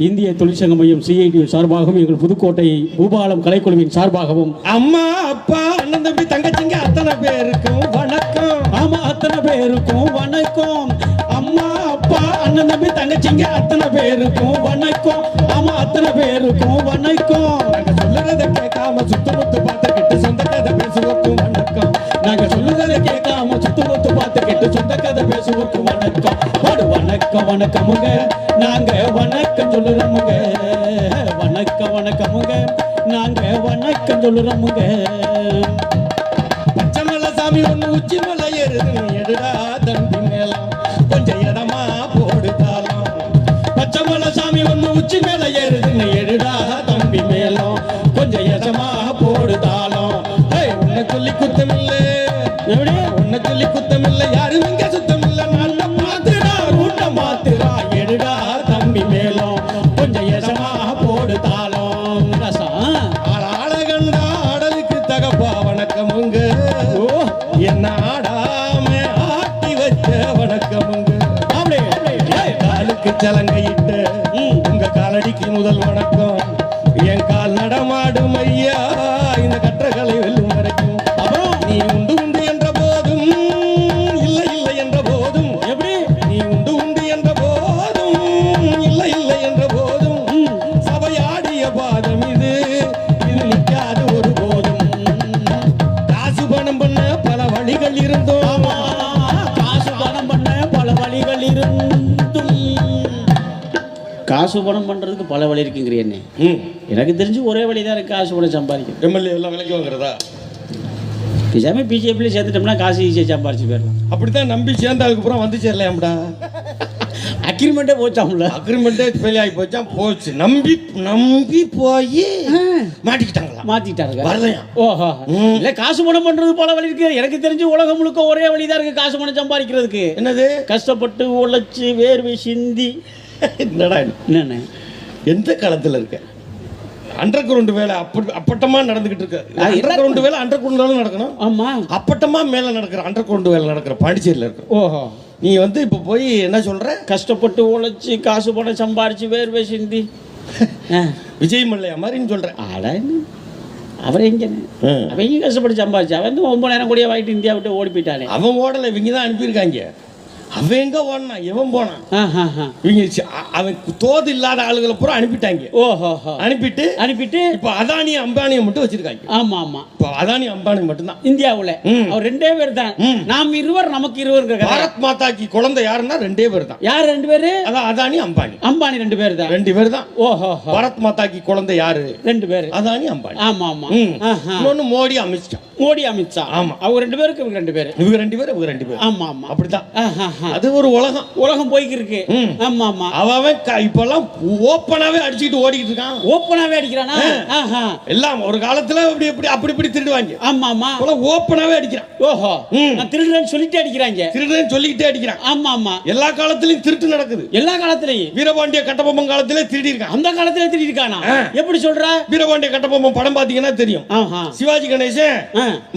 இந்திய தொழிற்சங்க மையம் சிஐடி சார்பாகவும் எங்கள் புதுக்கோட்டை பூபாலம் கலைக்குழுவின் சார்பாகவும் அம்மா அப்பா அண்ணன் தம்பி தங்கச்சிங்க அத்தனை பேருக்கும் வணக்கம். ஆமா, அத்தனை பேருக்கும் வணக்கம். அம்மா அப்பா அண்ணன் தம்பி தங்கச்சிங்க அத்தனை பேருக்கும் வணக்கம். ஆமா, அத்தனை பேருக்கும் வணக்கம். நாங்க சொல்லுறதை கேட்காம சுத்தமுத்து பார்த்துக்கிட்டு சொந்த கதை பேசுவோக்கும் வணக்கம். நாங்க சொல்லுறதை கேட்காம சுத்தமுத்து பார்த்துக்கிட்டு சொந்த கதை பேசுவோக்கும் வணக்கம். வணக்கம் வணக்கமுங்க, நாங்க வணக்கம் சொல்லுறோமுங்க. வணக்கம் வணக்கமுங்க, நாங்க வணக்கம் சொல்லுறோமுங்க. பச்சை மலை சாமி ஒண்ணு உச்சி மலை ஏறுது எடுடா தம்பி மேலம் கொஞ்சம் இடமா போடுதாலும். பச்சை மலை சாமி ஒண்ணு உச்சி மேல ஏறுதுன்னு எடுடா தம்பி மேலம் கொஞ்சம் இடமா போடுதாலும். உன்னை சொல்லி குத்தமில்ல, உன்னை சொல்லி குத்தமில்ல, யாரும் இங்க சுத்தமில்ல. நல்ல மாத்துறா ரூட்ட மாத்துறா எடுடா தம்பி மேலம் கொஞ்சம் இடமா போடுதாலும். ஆளகண்டா ஆடலுக்கு தகப்பா வணக்கமுங்க. என்ன ஆடாம ஆட்டி வச்ச வணக்கமுங்க. காலுக்கு சலங்கையிட்டு உங்க காலடிக்கு முதல் வணக்கம். என் கால் நடமாடும் ஐயா இந்த கற்றகளை வெல்லும் வரைக்கும். அப்புறம் நீ உண்டு உண்டு என்ற போதும் இல்லை இல்லை என்ற போதும். எப்படி நீ உண்டு உண்டு என்ற போதும் இல்லை இல்லை என்ற போதும் சபையாடிய பாதம் இது இது நிற்காது ஒரு போதும். காசு பணம் பண்ண பல வழிகள் இருந்தோம். காசு பணம் பண்ண பல வழிகள் இருந்தும் காசு பணம் பண்றதுக்கு பல வழி இருக்குங்கிற என்ன? எனக்கு தெரிஞ்சு ஒரே வழிதான் இருக்கு காசு பணம் சம்பாதிக்கும். எம்எல்ஏ எல்லாம் விலைக்கு வாங்குறதா? பேசாம பிஜேபியில் சேர்த்துட்டோம்னா காசு ஈஸியாக சம்பாரிச்சு போயிடலாம். அப்படித்தான் நம்பி சேர்ந்த அதுக்கப்புறம் வந்து சேரலையாம்டா. அக்ரிமெண்ட்டே போச்சாம்ல. அக்ரிமெண்ட்டே ஃபெயில் ஆகி போச்சான். போச்சு நம்பி நம்பி போய் மாட்டிக்கிட்டாங்களா? மாத்திட்டாங்க. வரலையா? ஓஹோ. இல்ல காசு பணம் பண்றது பல வழி இருக்கு. எனக்கு தெரிஞ்சு உலகம் முழுக்க ஒரே வழிதான் இருக்கு காசு பணம் சம்பாதிக்கிறதுக்கு. என்னது? கஷ்டப்பட்டு உழைச்சு வேர்வை சிந்தி. என்னடா என்னென்ன எந்த காலத்துல இருக்க? அண்டர் கிரவுண்ட் வேலை அப்பட்டமா நடந்துகிட்டு இருக்கு. அண்டர் கிரவுண்ட் வேலை அண்டர் கிரவுண்ட் நடக்கணும். ஆமா, அப்பட்டமா மேல நடக்கிற அண்டர் கிரவுண்ட் வேலை நடக்கிற பாண்டிச்சேரியில இருக்கு. ஓஹோ. நீ வந்து இப்ப போய் என்ன சொல்ற? கஷ்டப்பட்டு உழைச்சு காசு பணம் சம்பாரிச்சு வேர்வை சிந்தி விஜய் மல்லையா மாதிரின்னு சொல்றேன். ஆடா அவரை எங்க அவங்க கஷ்டப்பட்டு சம்பாரிச்சு அவன் 9 நேரம் கூடிய வாங்கிட்டு இந்தியா விட்டு ஓடி போயிட்டானே. அவன் ஓடலை, இவங்க தான் அனுப்பியிருக்காங்க. அவன் எங்க ஓடனா? எவன் போனான்? இவங்க அவன் தோது இல்லாத ஆளுகளை பூரா அனுப்பிட்டாங்க. ஓஹோ. அனுப்பிட்டு இப்ப அதானி அம்பானியை மட்டும் வச்சிருக்காங்க. ஆமா ஆமா, இப்ப அதானி அம்பானி மட்டும்தான் இந்தியாவுல. அவர் 2 பேர் தான். நாம் இருவர் நமக்கு இருவர். பாரத் மாதாக்கு குழந்தை யாருன்னா 2 பேர் தான். யார் 2 பேரு? அதான் அதானி அம்பானி. அம்பானி 2 பேர் தான். 2 பேர் தான். ஓஹோ. பாரத் மாதாக்கு குழந்தை யாரு? 2 பேர். அதானி அம்பானி. ஆமா ஆமா. இன்னொன்னு மோடி அமித்ஷா. மோடி அமித்ஷா. ஆமா, அவங்க 2 பேருக்கு இவங்க 2 பேர். இவங்க 2 பேர் இவங்க 2 பேர். ஆமா ஆமா, அப்படித்தான். அது ஒரு உலகம் போய்க்கு இருக்கு. ஆமா ஆமா. அவன் இப்பெல்லாம் ஓப்பனாவே அடிச்சிட்டு ஓடிட்டு இருக்கான். ஓப்பனாவே அடிக்கிறானா? எல்லாம் ஒரு காலத்துல அப்படி திருடுவாங்க. ஆமா ஆமா, ஓப்பனாவே அடிக்கிறான். ஓஹோ. நான் திருடுறேன்னு சொல்லிட்டே அடிக்கிறாங்க. திருடுறேன்னு சொல்லிக்கிட்டே அடிக்கிறான். ஆமா ஆமா, எல்லா காலத்திலயும் திருட்டு நடக்குது. எல்லா காலத்திலயும். வீரபாண்டிய கட்டபொம்மன் காலத்திலே திருடி இருக்கான். அந்த காலத்திலே திருடி இருக்கானா? எப்படி சொல்ற? வீரபாண்டிய கட்டபொம்மன் படம் பாத்தீங்கன்னா தெரியும். சிவாஜி கணேசன்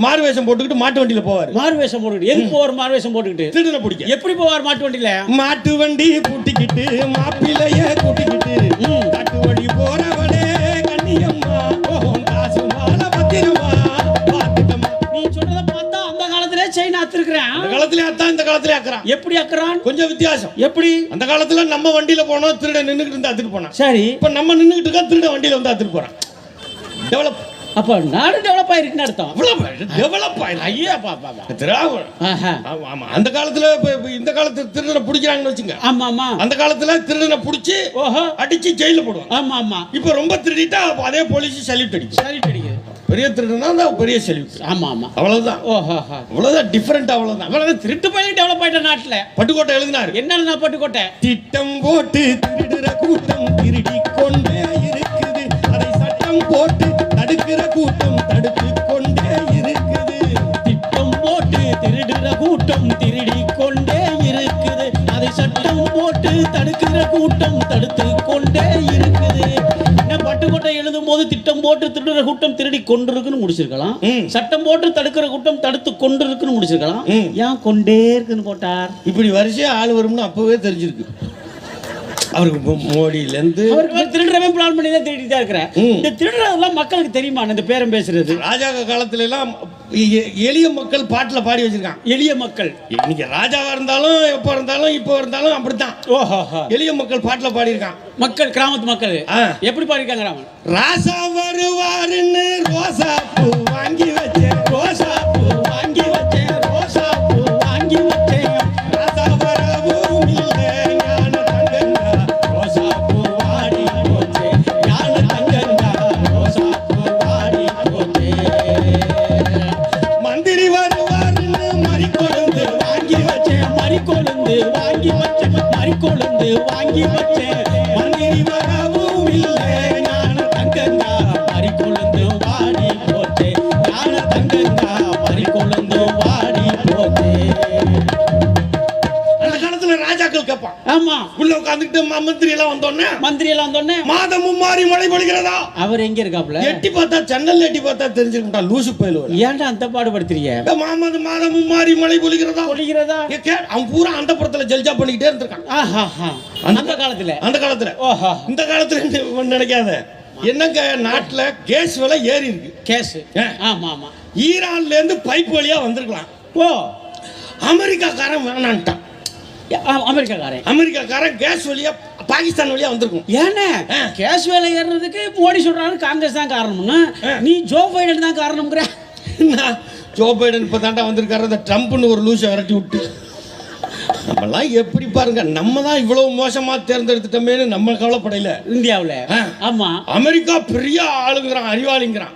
மார்வேஷம் போட்டுக்கிட்டு மாட்டு வண்டியில போவார். மார்வேஷம் போட்டுக்கிட்டு எங்க போவார்? மார்வேஷம் போட்டுக்கிட்டு திருடனை பிடிக்க. எப்படி போவார் மாட்டு வண்டியில? மாட்டு வண்டி பூட்டிக்கிட்டு மாப்பிள்ளைய கூட்டிக்கிட்டு காட்டு வழி போறவளே கண்ணியம்மா காசு மால பத்திரமா பாத்துட்டமா. நீ சொல்றத பார்த்தா அந்த காலத்திலே செயின் அத்திருக்கிறேன். அந்த காலத்திலே அத்தான், இந்த காலத்திலே அக்கறான். எப்படி அக்கறான்? கொஞ்சம் வித்தியாசம். எப்படி? அந்த காலத்துல நம்ம வண்டியில போனோம், திருட நின்னுகிட்டு இருந்தா அத்துட்டு போனான். சரி, இப்ப நம்ம நின்னுகிட்டு இருக்கா, திருட வண்டியில வந்து அத்துட்டு போறான். டெவலப். அப்ப நாடு டெவலப் ஆயிருக்குன்னு அர்த்தம். டெவலப் ஆயிருக்கு. ஐயா பாப்பா. ஆமா, அந்த காலத்துல இந்த காலத்துல திருடனை பிடிக்கிறாங்கன்னு வச்சுங்க. ஆமா ஆமா, அந்த காலத்துல திருடனை பிடிச்சி அடிச்சு ஜெயில போடுவாங்க. ஆமா ஆமா. இப்ப ரொம்ப திருடிட்டா அதே போலீஸ் சல்யூட் அடிக்குது. பெரிய திருடனா பெரிய சல்யூட். ஆமா ஆமா, அவ்வளவுதான். அவ்வளவுதான் டிஃபரெண்ட். அவ்வளவுதான். திருட்டு பையன் டெவலப் ஆயிட்ட நாட்டுல. பட்டுக்கோட்டை எழுதினாரு. என்ன பட்டுக்கோட்டை? திட்டம் போட்டு திருடுற கூட்டம் திருடி கொண்டே இருக்குது, அதை சட்டம் போட்டு தடுக்கிற கூட்டம் தடுத்து கொண்டே இருக்குது. திட்டம் போட்டு திருடுற கூட்டம் திருடி கொண்டே இருக்குது, அதை சட்டம் போட்டு தடுக்கிற கூட்டம் தடுத்து கொண்டே இருக்குது. பட்டுக்கோட்டை எழுதும் போது திட்டம் போட்டு திருடுற கூட்டம் திருடி கொண்டிருக்குன்னு முடிச்சிருக்கலாம். சட்டம் போட்டு தடுக்கிற கூட்டம் தடுத்து கொண்டிருக்குன்னு முடிச்சிருக்கலாம். ஏன் கொண்டே இருக்குன்னு போட்டார்? இப்படி வரிசையா ஆள் வரும்னு அப்பவே தெரிஞ்சிருக்கு அவருக்கு. மோடியிலேருந்து அவருக்கு திருடுறவே பிளான் பண்ணி தான் திருடிட்டு தான் இருக்கிறேன். இந்த திருடுறதெல்லாம் மக்களுக்கு தெரியுமா? இந்த பேரம் பேசுறது ராஜா காலத்துல எல்லாம் எளிய மக்கள் பாட்டுல பாடி வச்சிருக்கான். எளிய மக்கள் நீங்க ராஜாவா இருந்தாலும் எப்ப இருந்தாலும் இப்போ இருந்தாலும் அப்படித்தான். ஓஹோ, எளிய மக்கள் பாட்டுல பாடி இருக்கான். மக்கள், கிராமத்து மக்கள் எப்படி பாடிருக்காங்க? ராமன் ராசா வருவாருன்னு ரோசா பூ வாங்கி வச்சேன், ரோசா பூ வாங்கி வச்சேன், ரோசா பூ வாங்கி வச்சேன். ராசா வரவும் இல்லை ஞான தங்கங்கா, ரோசா பூ வாடி போச்சே, ஞான தங்கங்கா, ரோசா பூ வாடி போச்சே. மந்திரி வருவாருன்னு மறிக்கொழுந்து வாங்கி வச்சேன், மறிக்கொழுந்து வாங்கி வச்சேன், மறிக்கொழுந்து வாங்கி வச்சேன். மந்திரி வரவும் இல்லை ஞான தங்கங்கா, மறிக்கொழுந்து வாடி போச்சே, ஞான தங்கங்கா, மறிக்கொழுந்து வாடி போச்சே. அந்த காலத்துல ராஜாக்கள் கேட்பான். ஆமா, உள்ள உட்காந்துக்கிட்டு மந்திரி எல்லாம் வந்தோடனே, மந்திரி எல்லாம் வந்தோடனே மாதமும் மாறி மழை பொழிகிறதா? அவர் எங்க இருக்காப்ல? எட்டி பார்த்தா ஜன்னல் எட்டி பார்த்தா தெரிஞ்சிருக்கா லூசு பயிலுவ. ஏன்டா அந்த பாடுபடுத்துறீங்க? மாதமும் மாறி மழை பொழிகிறதா? பொழிகிறதா? அவன் பூரா அந்த புறத்துல ஜல்ஜா பண்ணிக்கிட்டே இருந்திருக்கான். அந்த காலத்துல. ஓஹோ, இந்த காலத்துல நினைக்காத. என்னங்க நாட்டுல கேஸ் விலை ஏறி இருக்கு. கேஸ்? ஆமா ஆமா. ஈரான்ல இருந்து பைப் வழியா வந்திருக்கலாம். ஓ, அமெரிக்காக்காரன் வேணான்ட்டான். அமெரிக்காக்காரன் கேஸ் வழியா பாகிஸ்தான் வழியா வந்திருக்கும். ஏன்னா கேஸ் வேலை ஏறுறதுக்கு மோடி சொல்றாரு காங்கிரஸ் தான் காரணம்னு, நீ ஜோ பைடன் தான் காரணம்ங்கிற. ஜோ பைடன் இப்ப தாண்டா வந்திருக்காரு. அந்த ட்ரம்ப்னு ஒரு லூசை விரட்டி விட்டு நம்மலாம் எப்படி பாருங்க, நம்ம தான் இவ்வளவு மோசமா தேர்ந்தெடுத்துட்டோமேனு நம்ம கவலைப்படையில. இந்தியாவுல ஆமா, அமெரிக்கா பெரிய ஆளுங்கிறான், அறிவாளிங்கிறான்.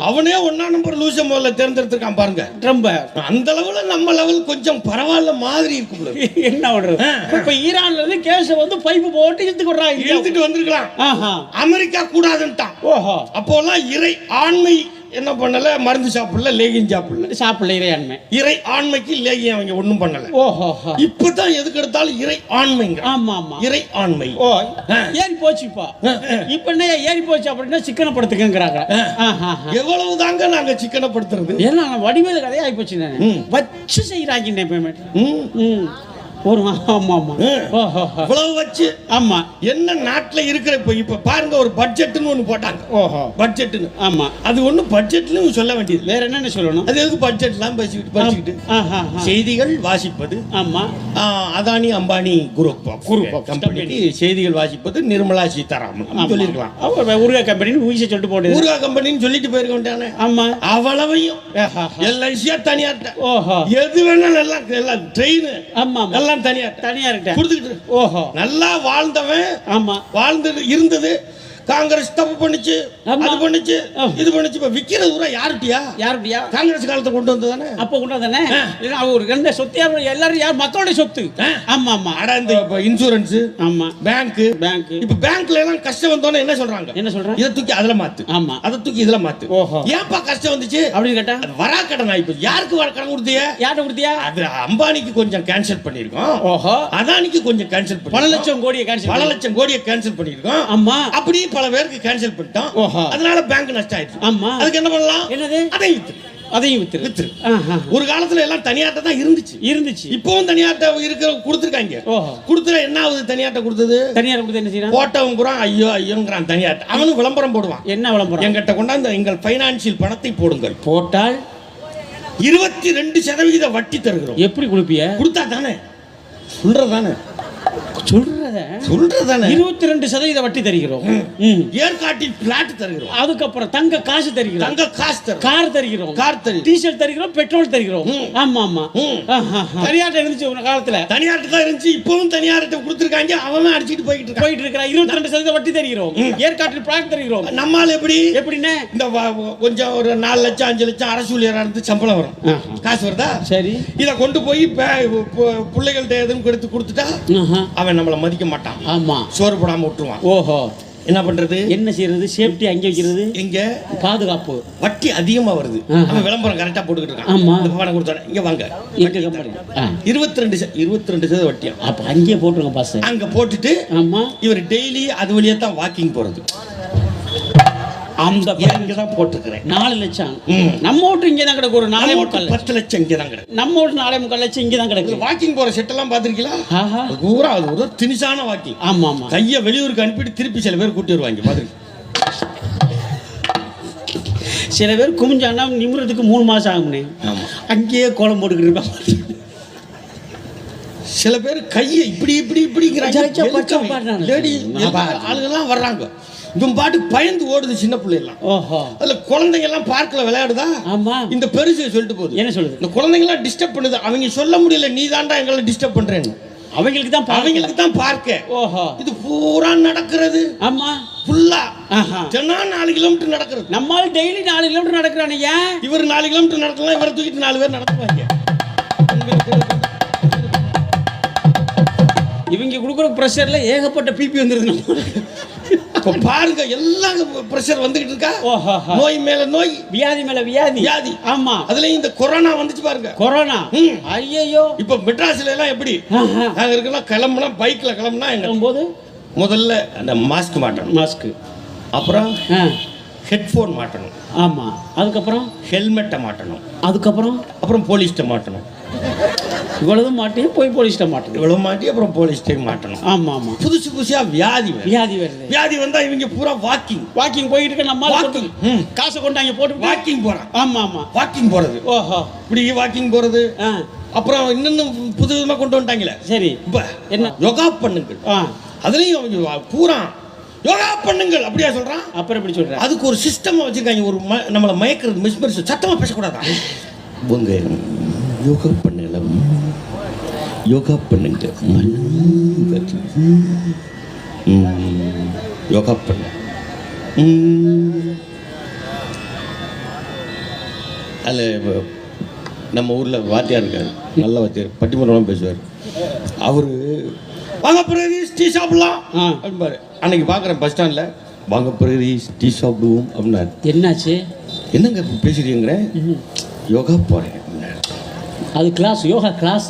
அவனே 1ஆம் நம்பர் லூச முதல்ல தேர்ந்தெடுத்திருக்கான் பாருங்க, ட்ரம்ப். அந்த லெவல்ல நம்ம லெவல் கொஞ்சம் பரவாயில்ல மாதிரி இருக்கும். என்ன பண்றது? இப்ப ஈரான்ல இருந்து கேஸ் வந்து பைப்பு போட்டு இழுத்துட்டு வந்திருக்கலாம். அமெரிக்கா கூடாதுன்ட்டான். ஓஹோ, அப்போலாம் இறை ஆண்மை என்ன பண்ணல, மருந்து சாப்பிடல, லேகியம் சாப்பிடல. இறை ஆண்மைக்கு லேகியம் அவங்க ஒண்ணும் பண்ணல. ஓஹோ, இப்பதான் எதுக்கு எடுத்தாலும் இறை ஆண்மைங்க. ஆமா ஆமா, இறை ஆண்மை. ஓ, ஏறி போச்சு. இப்ப என்ன ஏறி போச்சு அப்படின்னா சிக்கனப்படுத்துக்கங்கறாங்க. எவ்வளவு தாங்க நாங்க சிக்கனப்படுத்துறது? ஏன்னா வடிவேலு கதையா ஆகி போச்சு. வச்சு செய்யறாங்க பேமெண்ட் ஒரு. ஆமா ஆமா, இவ்வளவு வச்சு. ஆமா, என்ன நாட்டுல இருக்கிற இப்ப பாருங்க, ஒரு பட்ஜெட்னு ஒண்ணு போட்டாங்க. ஓஹோ, பட்ஜெட்னு. ஆமா, அது ஒண்ணு பட்ஜெட்னு சொல்ல வேண்டியது. வேற என்ன சொல்லணும்? அது எதுக்கு பட்ஜெட்லாம் படிச்சுக்கிட்டு செய்திகள் வாசிப்பது. ஆமா, அதானி அம்பானி குரூப் கம்பெனிக்கு செய்திகள் வாசிப்பது நிர்மலா சீதாராமன் சொல்லிருக்கலாம். ஊர்கா கம்பெனி ஊசி சொல்லிட்டு போட்டு ஊர்கா கம்பெனின்னு சொல்லிட்டு போயிருக்க வேண்டியானே. ஆமா, அவ்வளவையும் எல்ஐசியா தனியார்ட்ட. ஓஹோ, எது வேணாலும் எல்லாம் ட்ரெயின். ஆமா, எல்லாம் தனியா கொடுத்துக்கிட்டு. ஓஹோ, நல்லா வாழ்ந்தவன். ஆமா, வாழ்ந்து இருந்தது. காங்கிரஸ் தப்பு பண்ணுச்சு, அது பண்ணுச்சு, இது பண்ணுச்சு. இப்ப விக்கிறது பூரா யாருட்டியா? காங்கிரஸ் காலத்தை கொண்டு வந்ததானே. அப்ப கொண்டு வந்தானே. அவர் என்ன சொத்து? எல்லாரும் யார்? மக்களுடைய சொத்து. ஆமா ஆமா. அட இந்த இன்சூரன்ஸ். ஆமா, பேங்க். இப்ப பேங்க்ல எல்லாம் கஷ்டம் வந்தோனே என்ன சொல்றாங்க? இதை தூக்கி அதுல மாத்து. ஆமா, அதை தூக்கி இதுல மாத்து. ஓஹோ, ஏன்பா கஷ்டம் வந்துச்சு அப்படின்னு கேட்டா, வரா கடன் ஆயிப்போச்சு. யாருக்கு கடன் கொடுத்தியா? யார்கிட்ட கொடுத்தியா? அது அம்பானிக்கு கொஞ்சம் கேன்சல் பண்ணிருக்கோம். ஓஹோ, அதானிக்கு கொஞ்சம் கேன்சல் பண்ணி பல லட்சம் கோடியை கேன்சல் பண்ணிருக்கோம். ஆமா, அப்படி பல பேருக்கு கேன்சல் பண்ணிட்டோம். அதனால பேங்க் நஷ்டம் ஆயிடுச்சு. ஆமா, அதுக்கு என்ன பண்ணலாம்? என்னது? அதையும் வித்துரு. ஒரு காலத்துல எல்லாம் தனியாட்ட தான் இருந்துச்சு. இப்பவும் தனியாட்ட இருக்கிற கொடுத்துருக்காங்க. கொடுத்துற என்ன ஆகுது? தனியாட்ட கொடுத்தது என்ன செய்யறான்? போட்டவன் கூட ஐயோங்கிறான் தனியாட்ட. அவனும் விளம்பரம் போடுவான். என்ன விளம்பரம்? எங்கிட்ட கொண்டாந்து எங்கள் பைனான்சியல் பணத்தை போடுங்கள். போட்டால் 22% வட்டி தருகிறோம். எப்படி கொடுப்பிய? கொடுத்தா தானே சொல்றதானே. 22% வட்டி தருகிறோம். ஏற்காட்டில் பிளாட் தருகிறோம். அதுக்கப்புறம் தங்க காசு தருகிறோம். கார் தருகிறோம். டீசல் தருகிறோம். பெட்ரோல் தருகிறோம். ஆமா ஆமா. தனியாட்ட இருந்துச்சு ஒரு காலத்துல. தனியாட்ட தான் இருந்துச்சு. இப்பவும் தனியார்ட்ட கொடுத்துருக்காங்க. அவன் அடிச்சுட்டு போயிட்டு இருக்கான். 22% வட்டி தருகிறோம். ஏற்காட்டில் பிளாட் தருகிறோம். நம்மால் எப்படின்னு இந்த கொஞ்சம் ஒரு 4 லட்சம் 5 லட்சம் அரசு ஊழியரா இருந்து சம்பளம் வரும். காசு வருதா? சரி, இதை கொண்டு போய் பிள்ளைகள்ட்ட எதுவும் கொடுத்துட்டா அவன் நம்மள மதிக்க மாட்டான். ஆமா, சோறு போடாம விட்டுருவான். ஓஹோ, என்ன பண்றது? என்ன செய்யறது? சேஃப்டி அங்கே வைக்கிறது. எங்க பாதுகாப்பு? வட்டி அதிகமா வருது. அவன் விளம்பரம் கரெக்டா போட்டுக்கிட்டு இருக்கான். ஆமா, பணம் கொடுத்தா இங்க வாங்க. எங்க கம்பெனி 22% வட்டி. அப்ப அங்கே போட்டுருங்க பாஸ். அங்க போட்டுட்டு ஆமா, இவர் டெய்லி அது வழியா தான் வாக்கிங் போறது. அந்த இங்கே தான் போட்டுக்கிறேன். 4 லட்சம். நம்ம வீட்டு இங்கே தான் கிடக்கு. ஒரு 4.25 10 லட்சம் இங்கே தான் கிடக்கு. நம்ம வீட்டு 4.25 லட்சம் இங்கே தான் கிடக்கு. வாக்கிங் போற செட்டெல்லாம் பார்த்துருக்கீங்களா? பூரா அது ஒரு திணிசான வாக்கிங். ஆமா ஆமா. கையை வெளியூருக்கு அனுப்பிட்டு திருப்பி சில பேர் கூட்டி வருவாங்க பார்த்துருக்கு. சில பேர் குமிஞ்சான்னா நிமிடத்துக்கு 3 மாசம் ஆகும்னே. அங்கேயே கோலம் போட்டுக்கிட்டு இருப்பாங்க. சில பேர் கையை இப்படி இப்படி இப்படிங்கிறாங்க. ஆளுங்கெல்லாம் வர்றாங்க. இவன் பாட்டுக்கு பயந்து ஓடுது சின்ன பிள்ளைலாம். அதுல குழந்தைங்க எல்லாம் பார்க்கல விளையாடுதா. ஆமா. இந்த பெருசு சொல்லிட்டு போகுது. என்ன சொல்லுது? இந்த குழந்தைங்க எல்லாம் டிஸ்டர்ப் பண்ணுது. அவங்க சொல்ல முடியல, நீ தாண்டா எங்களை டிஸ்டர்ப் பண்றேன்னு. அவங்களுக்கு தான் பார்க்க. இது பூரா நடக்கிறது. ஆமா. ஃபுல்லா தினம் 4 கிலோமீட்டர் நடக்கிறது. நம்மால டெய்லி 4 கிலோமீட்டர் நடக்கிறானே. ஏன் இவர் 4 கிலோமீட்டர் நடக்கலாம், இவரை தூக்கிட்டு 4 பேர் நடத்துவாங்க. இவங்க கொடுக்குற ப்ரெஷர்ல ஏகப்பட்ட பிபி வந்துருது. இப்போ பாருங்க, எல்லாம் ப்ரெஷர் வந்துகிட்டு இருக்கா. நோய் மேல நோய், வியாதி மேல வியாதி. ஆமா. அதுலயும் இந்த கொரோனா வந்துச்சு பாருங்க. கொரோனா. ஐயோ. இப்போ மெட்ராஸ்ல எல்லாம் எப்படி நாங்க இருக்கலாம், கிளம்புனா பைக்ல கிளம்புனா எங்க போது முதல்ல அந்த மாஸ்க் மாட்டணும். மாஸ்க். அப்புறம் ஹெட்ஃபோன் மாட்டணும். ஆமா. அதுக்கப்புறம் ஹெல்மெட்டை மாட்டணும். அப்புறம் போலீஸ்ட்டை மாட்டணும். இவ்வளவு மாட்டி போய் போலீஸ்ட்டை மாட்டணும். இவ்வளவு மாட்டி அப்புறம் போலீஸ்ட்டை மாட்டணும். ஆமா ஆமா. புதுசு புதுசா வியாதி வருது. வியாதி வந்தா இவங்க பூரா வாக்கிங் போயிட்டு இருக்க. நம்ம வாக்கிங் காசை கொண்டாங்க போட்டு வாக்கிங் போறான். ஆமா ஆமா. வாக்கிங் போறது. இப்படி வாக்கிங் போறது. அப்புறம் இன்னும் புது விதமா கொண்டு வந்துட்டாங்களே. சரி. இப்ப என்ன யோகா பண்ணுங்க. அதுலயும் பூரா யோகா பண்ணுங்கள் அப்படியா சொல்றான். அப்புறம் எப்படி சொல்றான்? அதுக்கு ஒரு சிஸ்டம் வச்சிருக்காங்க. ஒரு நம்மளை மயக்கிறது மிஸ்மரிச்சு சத்தமா பேசக்கூடாதா. உங்க யோகா பண்ணுங்க, யோகா பண்ணுங்க, யோகா பண்ணு. அதில் நம்ம ஊரில் வாத்தியார் இருக்காரு, நல்ல வாத்தியார், பட்டிமன்றம் பேசுவார். அவரு வாங்க பிரகதீஷ் டீ சாப்பிடலாம் அப்படின்பாரு. அன்னைக்கு பார்க்குறேன் பஸ் ஸ்டாண்டில், வாங்க பிரகதீஷ் டீ சாப்பிடுவோம் அப்படின்னாரு. என்னாச்சு? என்னங்க பேசுறீங்கிற? யோகா போகிறேன். அது கிளாஸ், யோகா கிளாஸ்.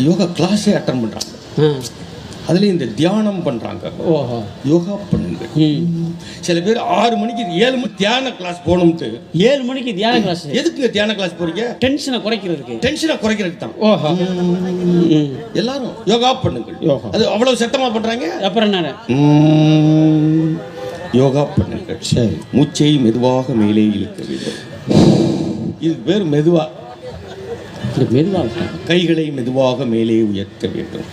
யோகா கிளாஸே அட்டன் பண்ணுறாங்க. அதுலேயும் இந்த தியானம் பண்ணுறாங்க. யோகா பண்ணுங்க. சில பேர் 6 மணிக்கு 7 மணி தியான கிளாஸ் போகணும்ட்டு. 7 மணிக்கு தியான கிளாஸ். எதுக்குங்க தியான கிளாஸ் போறீங்க? டென்ஷனை குறைக்கிறதுக்கு தான். எல்லாரும் யோகா பண்ணுங்க. அது அவ்வளவு சத்தமா பண்றாங்க. அப்புறம் என்ன? யோகா பண்ணுங்க. சரி. மூச்சை மெதுவாக மேலே இழுக்க வேண்டும். இது பேர் மெதுவா. கைகளை மெதுவாக மேலே உயர்த்த வேண்டும்,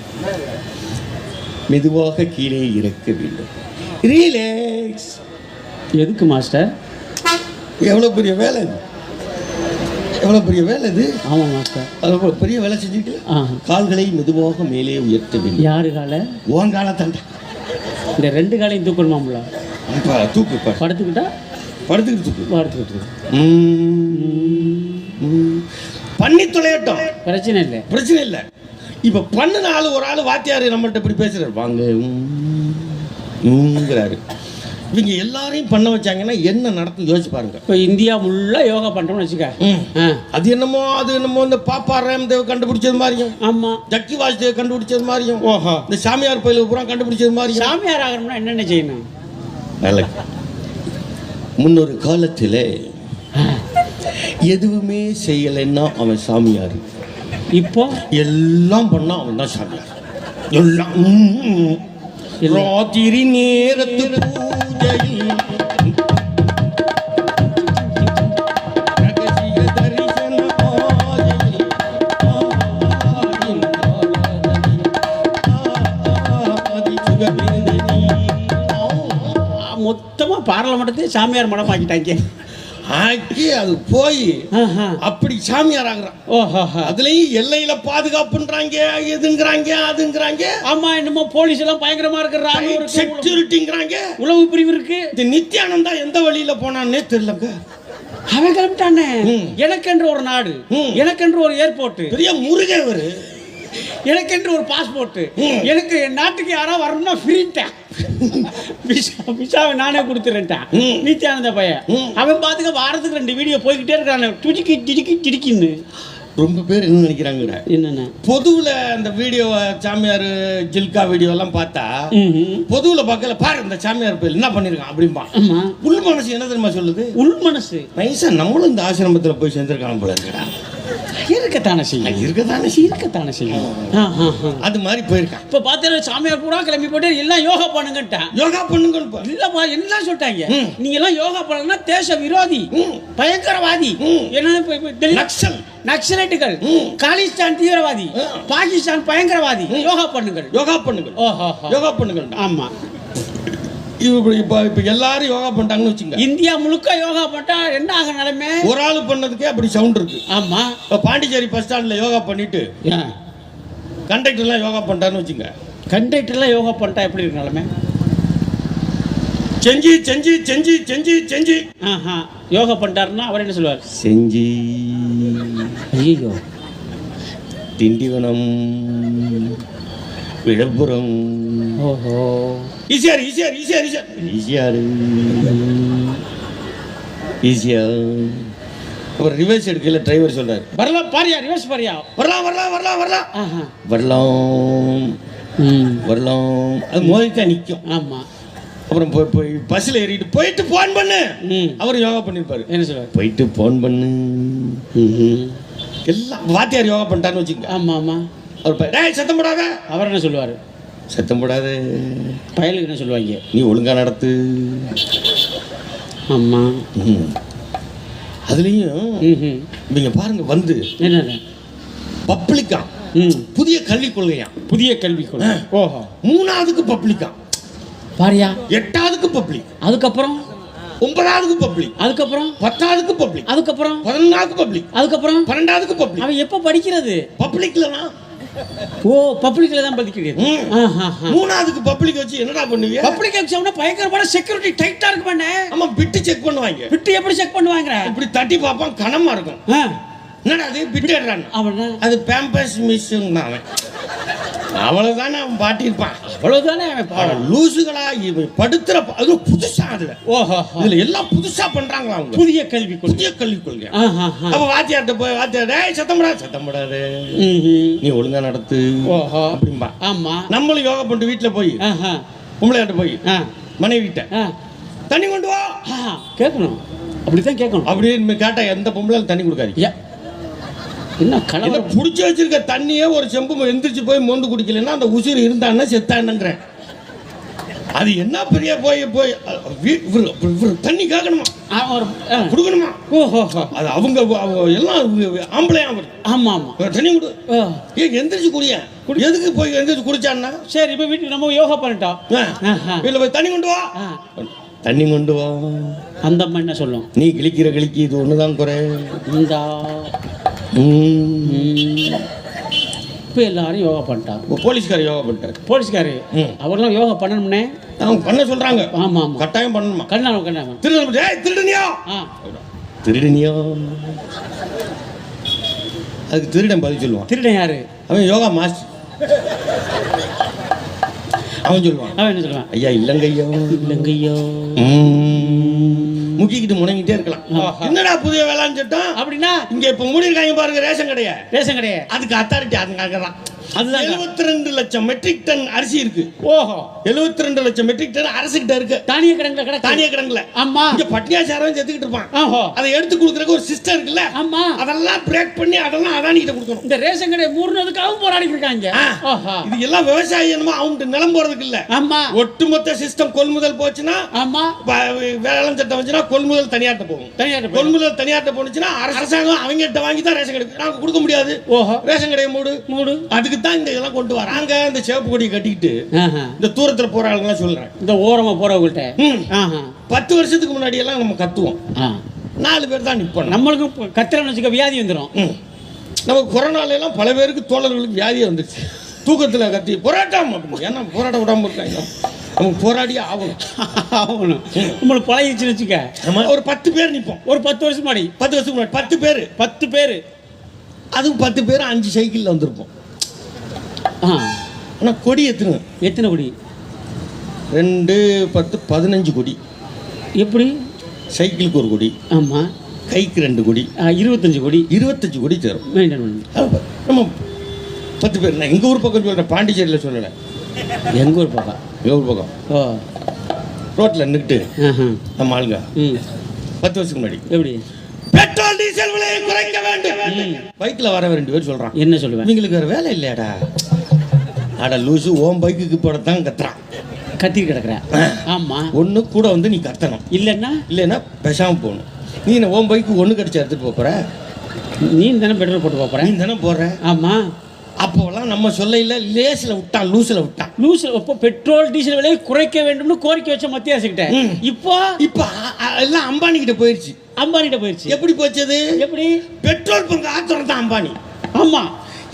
மெதுவாக கீழே இறக்க வேண்டும். ரிலாக்ஸ். எதுக்கு மாஸ்டர்? எவ்வளோ பெரிய வேலை இது, எவ்வளோ பெரிய வேலை இது. ஆமாம் மாஸ்டர், அவ்வளோ பெரிய வேலை செஞ்சுட்டு கால்களை மெதுவாக மேலே உயர்த்த வேண்டும். யாரு காலை? உன் காலை தாண்டா. இந்த 2 காலையும் தூக்கணுமாம்ல? தூக்கு. படுத்துக்கிட்டு தூக்கு. பண்ணி தொலையட்டும், பிரச்சனை இல்லை. இப்ப பண்ணுன ஆளு ஒரு ஆளு வாத்தியாரு நம்மள்ட்ட இப்படி பேசுறாரு, வாங்கிறாரு. இவங்க எல்லாரையும் பண்ண வச்சாங்கன்னா என்ன நடக்கும் யோசிச்சு பாருங்க. இப்போ இந்தியா முழுக்க யோகா பண்றோம்னு வச்சுக்க. அது என்னமோ இந்த பாப்பா ராம்தேவ் கண்டுபிடிச்சது மாதிரியும், ஆமா, ஜக்கி வாசுதேவ் கண்டுபிடிச்சது மாதிரியும், இந்த சாமியார் கோயிலுக்கு பூரா கண்டுபிடிச்சது மாதிரி. சாமியார் ஆகணும்னா என்னென்ன செய்யணும்? முன்னொரு காலத்தில் எதுவுமே செய்யலைன்னா அவன் சாமியார். இப்போ எல்லாம் பண்ணா அவன் தான் சாமியார். எல்லாம் ராத்திரி நேரத்து பூஜையில் மொத்தமா பார்லமெண்ட்டே சாமியார் மடம் ஆக்கிட்டாங்க. அது போய் அப்படி சாமியார் ஆகுறான். அதுலயும் எல்லையில பாதுகாப்புன்றாங்க, எதுங்கிறாங்க அதுங்கிறாங்க. ஆமா, என்னமோ போலீஸ் எல்லாம் பயங்கரமா இருக்கிறாங்க, செக்யூரிட்டிங்கிறாங்க, உளவு பிரிவு இருக்கு. இந்த நித்யானந்தா எந்த வழியில போனான்னே தெரியலங்க. அவன் கிளம்பிட்டானே. எனக்கென்று ஒரு நாடு, எனக்கென்று ஒரு ஏர்போர்ட், பெரிய முருகவர், எனக்கென்று ஒரு பாஸ்போர்ட், எனக்கு என் நாட்டுக்கு யாராவது வரணும்னா ஃப்ரீட்டேன், விசாவை நானே கொடுத்துறேன்ட்டான் நித்யானந்த பையன். அவன் பார்த்துக்க வாரத்துக்கு 2 வீடியோ போய்கிட்டே இருக்கான், டிடிக்கின்னு. ரொம்ப பேர் என்ன நினைக்கிறாங்க, என்னென்ன பொதுவுல அந்த வீடியோ சாமியார் ஜில்கா வீடியோ எல்லாம் பார்த்தா பொதுவுல பார்க்கல, பாரு இந்த சாமியார் பேர் என்ன பண்ணிருக்கான் அப்படிம்பா. ஆமா, உள் மனசு என்ன தெரியுமா சொல்லுது, உள் மனசு நைசா நம்மளும் இந்த ஆசிரமத்துல போய் சேர்ந்திருக்காங்க போல இருக்கடா, இருக்கத்தானே செய்யும், இருக்கத்தானே செய்யும். அது மாதிரி போயிருக்கான். இப்ப பாத்தீங்கன்னா சாமியார் கூட கிளம்பி போட்டு எல்லாம் யோகா பண்ணுங்கட்டான். யோகா பண்ணுங்க இல்லப்பா, என்ன சொல்லிட்டாங்க, நீங்க எல்லாம் யோகா பண்ணா தேச விரோதி, பயங்கரவாதி, நக்சல், நக்சலைட்டுகள், காலிஸ்தான் தீவிரவாதி, பாகிஸ்தான் பயங்கரவாதி, யோகா பண்ணுங்கள், யோகா பண்ணுங்கள், யோகா பண்ணுங்கள். ஆமா, இப்ப எல்லாரும் யோகா பண்ணிட்டாங்கன்னு வச்சுங்க, இந்தியா முழுக்க யோகா பண்ணா என்ன ஆக நிலைமை? ஒரு ஆளு பண்ணதுக்கே அப்படி சவுண்ட் இருக்கு. ஆமா, பாண்டிச்சேரி பஸ் ஸ்டாண்ட்ல யோகா பண்ணிட்டு கண்டக்டர் எல்லாம் யோகா பண்ணிட்டான்னு வச்சுங்க, கண்டக்டர் எல்லாம் யோகா பண்ணிட்டா எப்படி இருக்கு நிலைமை? செஞ்சி செஞ்சி செஞ்சி செஞ்சி செஞ்சி யோகா பண்ணிட்டாருன்னா அவர் என்ன சொல்லுவார்? செஞ்சி, ஐயோ, திண்டிவனம், விழுப்புரம், ஓஹோ, ஈஸியார் ஈஸியார் ஈஸியார் ஈஸியார் ஈஸியார். ஒரு ரிவர்ஸ் எடுக்கல, டிரைவர் சொல்றாரு வரலாம் பாரியா, ரிவர்ஸ் பாரியா, வரலாம் வரலாம் வரலாம் வரலாம் வரலாம் வரலாம். அது மோதிக்கா நிற்கும். ஆமா, அப்புறம் போய் போய் பஸ்ஸில் ஏறிட்டு போயிட்டு ஃபோன் பண்ணு, அவர் யோகா பண்ணியிருப்பாரு. என்ன சொல்றாரு? போயிட்டு ஃபோன் பண்ணு. எல்லாம் வாத்தியார் யோகா பண்ணிட்டான்னு வச்சுக்கோங்க. ஆமா ஆமா, அவர் சத்தம் போடாத, அவர் என்ன சொல்லுவார்? சத்தம் போடாத, பயலுக்கு என்ன சொல்லுவாங்க? நீ ஒழுங்கா நடத்து. ஆமா, அதுலயும் நீங்க பாருங்க, வந்து என்ன பப்ளிக்கா புதிய கல்விக் கொள்கையா, புதிய கல்விக் கொள்கை. ஓஹோ, 3ஆவதுக்கு பப்ளிக்கா, பாரியா, 8ஆவதுக்கு பப்ளிக், அதுக்கப்புறம் 9ஆவதுக்கு பப்ளிக், அதுக்கப்புறம் 10ஆவதுக்கு பப்ளிக், அதுக்கப்புறம் 11ஆவதுக்கு பப்ளிக், அதுக்கப்புறம் 12ஆவதுக்கு பப்ளிக். அவன் எப்ப படிக்கிறது? பப்ளிக்லனா, ஓ, பப்ளிக்ல தான் படிக்கிறது. 3ஆவதுக்கு பப்ளிக் வச்சு என்னடா பண்ணுவீங்க? பப்ளிக் எக்ஸாம்னா பயங்கரமான செக்யூரிட்டி டைட்டா இருக்கு பண்ணே. ஆமா, பிட்டு செக் பண்ணுவாங்க. பிட்டு எப்படி செக் பண்ணுவாங்க? இப்படி தட்டி பார்ப்பான், கனமா இருக்கும். என்னடா அது பிட்டு ஏறான், அவன் அது பேம்பஸ் மிஸ்ஸுங்க, அவன் அவ்வளவுதானே அவன் பாட்டிருப்பான். அவ்வளவுதானே அவன் லூசுகளா படுத்துற, அது புதுசா, அதுல ஓஹோ, இதுல எல்லாம் புதுசா பண்றாங்களா அவங்க, புதிய கல்வி கொள்கை, புதிய கல்வி கொள்கை. அப்ப வாத்தியார்ட்ட போய் வாத்தியார் சத்தம் போடாது, சத்தம் போடாது, நீ ஒழுங்கா நடத்து. ஓஹோ, அப்படிம்பா. ஆமா, நம்மளும் யோகா பண்ணிட்டு வீட்டுல போய் பொம்பளையாட்ட போய் மனைவி வீட்ட தண்ணி கொண்டு வா கேட்கணும், அப்படித்தான் கேட்கணும். அப்படின்னு கேட்டா எந்த பொம்பளை தண்ணி கொடுக்காது. என்ன கலவை புடிச்சு வச்சிருக்க தண்ணியே ஒரு செம்பு எந்திரிச்சு போய் மோந்து குடிக்கலன்னா அந்த உசிறு இருந்தான்னா செத்தானுங்கிறேன். அது என்ன பெரிய போய் போய் தண்ணி கேட்கணுமா, கொடுக்கணுமா? ஓஹோ, அது அவங்க எல்லாம் ஆம்பளையா. ஆமா ஆமா, தண்ணி கொடு, எந்திரிச்சு குடியா, எதுக்கு போய் எந்திரிச்சு குடிச்சான்னா? சரி, இப்ப வீட்டுக்கு நம்ம யோகா பண்ணிட்டோம், வீட்டுல போய் தண்ணி கொண்டு வா, தண்ணி கொண்டு வா. அந்த அம்மா என்ன சொல்லும்? நீ கிளிக்கிற கிளிக்கு இது ஒண்ணுதான் குறை. இப்போ எல்லாரும் யோகா பண்ணிட்டாங்க. போலீஸ்கார் யோகா பண்ணிட்டாரு. போலீஸ்காரு அவர்லாம் யோகா பண்ணணும்னே அவங்க பண்ண சொல்றாங்க. ஆமா ஆமா, கட்டாயம் பண்ணணுமா? கண்ணாம திருடனியா, திருடனியா, அதுக்கு திருடன் பதில் சொல்லுவான். திருடன் யாரு? அவன் யோகா மாஸ்டர். அவன் சொல்லுவான், அவன் என்ன சொல்லுவான்? ஐயா இல்லங்கய்யோ, இல்லங்கய்யோ, முக்கிக்கிட்டு முடங்கிட்டே இருக்கலாம். என்னடா புதிய வேளாண் சட்டம் அப்படின்னா, இங்க இப்ப மூடி இருக்காங்க பாருங்க, ரேஷன் கடையா, ரேஷன் கடையா, அதுக்கு அத்தாரிட்டி அதுக்காகதான். அதுதான் 72 லட்சம் மெட்ரிக் டன் அரிசி இருக்கு. ஓஹோ, 72 லட்சம் மெட்ரிக் டன் அரசு கிட்ட இருக்கு. தானிய கிடங்குல, தானிய கிடங்குல. ஆமா, இங்க பட்னியாச்சாரம் செத்துக்கிட்டு இருப்பான். ஓஹோ, அதை எடுத்து கொடுக்கறதுக்கு ஒரு சிஸ்டம் இருக்குல்ல. ஆமா, அதெல்லாம் பிரேக் பண்ணி அதெல்லாம் அதானி கிட்ட கொடுக்கணும். இந்த ரேஷன் கடை மூர்னதுக்காகவும் போராடி இருக்காங்க. ஓஹோ, இது எல்லாம் விவசாயி என்னமோ அவங்க நிலம் போறதுக்கு இல்ல. ஆமா, ஒட்டுமொத்த சிஸ்டம் கொள்முதல் போச்சுன்னா, ஆமா, வேளாண் சட்டம் வந்துச்சுன்னா கொள்முதல் தனியாட்ட போகும். தனியாட்ட கொள்முதல் தனியாட்ட போனுச்சுன்னா அரசாங்கம் அவங்க கிட்ட வாங்கி தான் ரேஷன் கடை நாங்க கொடுக்க முடியாது. ஓஹோ, ரேஷன் கடையை மூடு மூடு. அதுக்கு தான் இந்த இதெல்லாம் கொண்டு வராங்க. இந்த சேப்பு கொடியை கட்டிக்கிட்டு இந்த தூரத்துல போற ஆளுங்க சொல்றேன், இந்த ஓரமா போறவங்கள்ட்ட 10 வருஷத்துக்கு முன்னாடி எல்லாம் நம்ம கத்துவோம், 4 பேர் தான் நிப்போம். நம்மளுக்கு கத்துறன்னு வச்சுக்க வியாதி வந்துடும். நமக்கு கொரோனால எல்லாம் பல பேருக்கு தோழர்களுக்கு வியாதியே வந்துருச்சு. தூக்கத்துல கத்தி போராட்டம் அப்படின்னு. ஏன்னா போராட்ட விடாம இருக்காங்க, நமக்கு போராடியே ஆகணும். ஆகணும், நம்மளுக்கு பழகிடுச்சுன்னு வச்சுக்க. ஒரு 10 பேர் நிற்போம். ஒரு 10 வருஷம் முன்னாடி, 10 வருஷத்துக்கு முன்னாடி 10 பேர் அதுவும் 10 பேர் 5 சைக்கிள்ல வந்திருப்போம். ஆனா கொடி எத்தனை கொடி? 2, 10, 15 கொடி. எப்படி? சைக்கிளுக்கு ஒரு கொடி. ஆமா, கைக்கு 2 கோடி 25 கோடி 25 கோடி தரும். மெயின்டைன் பண்ணு. நம்ம 10 பேர். நான் எங்கள் ஊர் பக்கம் சொல்கிறேன், பாண்டிச்சேரியில் சொல்லலை. எங்கள் ஊர் பக்கம் எங்கள் ஊர் பக்கம் ஓ ரோட்டில் நின்றுட்டு ஆஹா. நம்ம ஆளுங்க ம் 10 வருஷத்துக்கு முன்னாடி எப்படி பெட்ரோல் டீசல் விலையை குறைக்க வேண்டும். பைக்கில் வர 2 பேர் சொல்கிறான். என்ன சொல்லுவேன்? இவங்களுக்கு வேறு வேலை இல்லையாடா? அட லூசு, ஓம் பைக்குக்கு போடத்தான் கத்துறான். கத்திட்டு கிடக்குறேன். ஆமா ஒன்று கூட வந்து நீ கத்தணும், இல்லைன்னா இல்லைன்னா பேசாமல் போகணும். நீ என்ன ஓம் பைக்கு ஒன்று கடிச்சு எடுத்துகிட்டு போகிற? நீ தானே பெட்ரோல் போட்டு நீ போறேன். தானே போடுற. ஆமா அப்போலாம் நம்ம சொல்லையில் லேஸில் விட்டான், லூஸில் விட்டான். லூஸ் இப்போ பெட்ரோல் டீசல் விலையை குறைக்க வேண்டும்னு கோரிக்கை வச்ச மத்திய அரசுகிட்ட. இப்போ இப்போ எல்லாம் அம்பானி கிட்ட போயிடுச்சு. அம்பானிட்ட போயிடுச்சு. எப்படி போச்சது? எப்படி? பெட்ரோல் பங்கு ஆத்திரம் தான் அம்பானி. ஆமா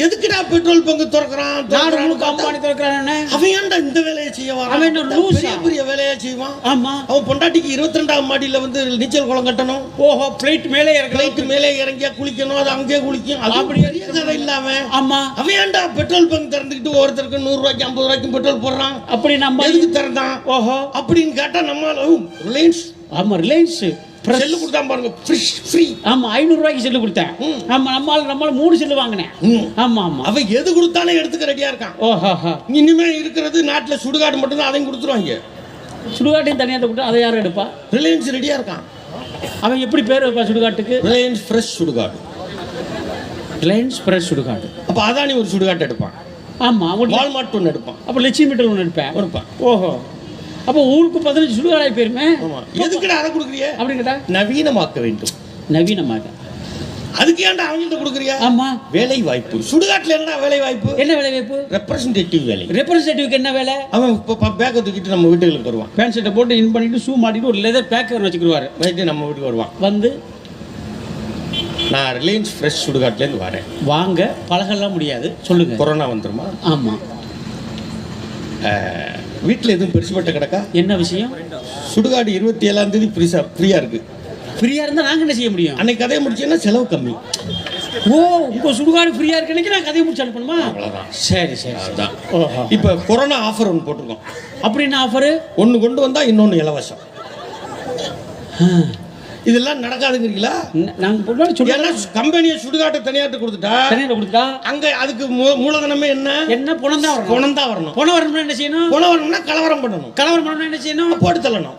எதுக்குடா பெட்ரோல் பங்கு திறக்கிறான்? நாடு முழுக்க அம்பானி திறக்கிறானே. அவன் ஏன்டா இந்த வேலையை செய்ய வரான்? அவன் என்ன லூசா? பெரிய பெரிய வேலையை செய்வான். ஆமா அவன் பொண்டாட்டிக்கு 22ஆம் மாடியில் வந்து நீச்சல் குளம் கட்டணும். ஓஹோ பிளைட் மேலே ஃப்ளைட் மேலே இறங்கியா குளிக்கணும், அது அங்கேயே குளிக்கும். அது அப்படி பெரிய கதை இல்லாம ஆமா அவன் ஏன்டா பெட்ரோல் பங்க் திறந்துக்கிட்டு ஒருத்தருக்கு 100 ரூபாய்க்கு 50 ரூபாய்க்கு பெட்ரோல் போடுறான்? அப்படி நம்ம எதுக்கு திறந்தான்? ஓஹோ அப்படின்னு கேட்டா நம்மளால ரிலையன்ஸ் ஆமா ரிலையன்ஸ் செல்லு கொடுத்தான் பாருங்க, ஃப்ரீ. ஆமா 500 ரூபாய்க்கு செல்லு கொடுத்தேன். ஆமா நம்மால 3 செல்லு வாங்கினேன். ஆமா ஆமா அவன் எது கொடுத்தாலும் எடுத்துக்க ரெடியா இருக்கான். ஓஹோ இனிமே இருக்கிறது நாட்டுல சுடுகாடு மட்டும்தான், அதையும் கொடுத்துருவாங்க. சுடுகாட்டையும் தனியாக கொடுத்தா அதை யாரும் எடுப்பா? ரிலையன்ஸ் ரெடியா இருக்கான். அவன் எப்படி பேர் வைப்பா சுடுகாட்டுக்கு? ரிலையன்ஸ் ஃப்ரெஷ் சுடுகாடு. ரிலையன்ஸ் ஃப்ரெஷ் சுடுகாடு. அப்ப அதானி ஒரு சுடுகாட்டு எடுப்பான். ஆமா வால்மார்ட் ஒன்று எடுப்பான். அப்போ லட்சுமி மீட்டர் ஒன்று எடுப்பேன். எடுப்பான். ஓஹோ அப்போ ஊருக்கு 15 சுடுகாடாய் போயிருமே. ஆமா. எதுக்குடா அதை கொடுக்குறிய? அப்படி கேட்டா நவீனமாக்க வேண்டும். நவீனமாக அதுக்கு ஏன்டா அவங்கள்ட்ட கொடுக்குறியா? ஆமா வேலை வாய்ப்பு. சுடுகாட்டுல என்ன வேலை வாய்ப்பு? என்ன வேலை வாய்ப்பு? ரெப்ரசன்டேட்டிவ் வேலை. ரெப்ரசன்டேட்டிவ்க்கு என்ன வேலை? அவன் பேக்கை தூக்கிட்டு நம்ம வீட்டுகளுக்கு வருவான். பேண்ட் ஷர்ட்டை போட்டு இன் பண்ணிட்டு ஷூ மாட்டிட்டு ஒரு லெதர் பேக்கர் வச்சுக்கிடுவாரு. நைட்டு நம்ம வீட்டுக்கு வருவான். வந்து நான் ரிலையன்ஸ் ஃப்ரெஷ் சுடுகாட்டுலேருந்து வரேன், வாங்க பழகலாம் முடியாது சொல்லுங்க. கொரோனா வந்துருமா? ஆமா வீட்டில் எதுவும் பெருசுப்பட்ட கிடக்கா? என்ன விஷயம்? சுடுகாடு 27ஆம் தேதி ஃப்ரீயா இருக்கு. ஃப்ரீயா இருந்தா நாங்க என்ன செய்ய முடியும்? அன்னைக்கு கதையை முடிச்சேன்னா செலவு கம்மி. ஓ உங்க சுடுகாடு ஃப்ரீயா இருக்கு அன்னைக்கு நான் கதையை முடிச்சு அனுப்பணுமா? அவ்வளோதான். சரி சரி அதுதான். ஓஹோ இப்போ கொரோனா ஆஃபர் ஒன்று போட்டிருக்கோம். அப்படின்னு ஆஃபரு ஒன்று கொண்டு வந்தா இன்னொன்று இலவசம். இதெல்லாம் நடக்காதுங்கிறீங்களா? நாங்க முன்னாடி சொல்லி ஏன்னா கம்பெனியை சுடுகாட்டை தனியாட்டு கொடுத்துட்டா தனியாக கொடுத்துட்டா அங்க அதுக்கு மூலதனமே என்ன? என்ன பணம் தான் வரணும். பணம் தான் வரணும். பணம் வரணும்னா என்ன செய்யணும்? பணம் வரணும்னா கலவரம் பண்ணணும். கலவரம் பண்ணணும்னா என்ன செய்யணும்? போட்டு தள்ளணும்.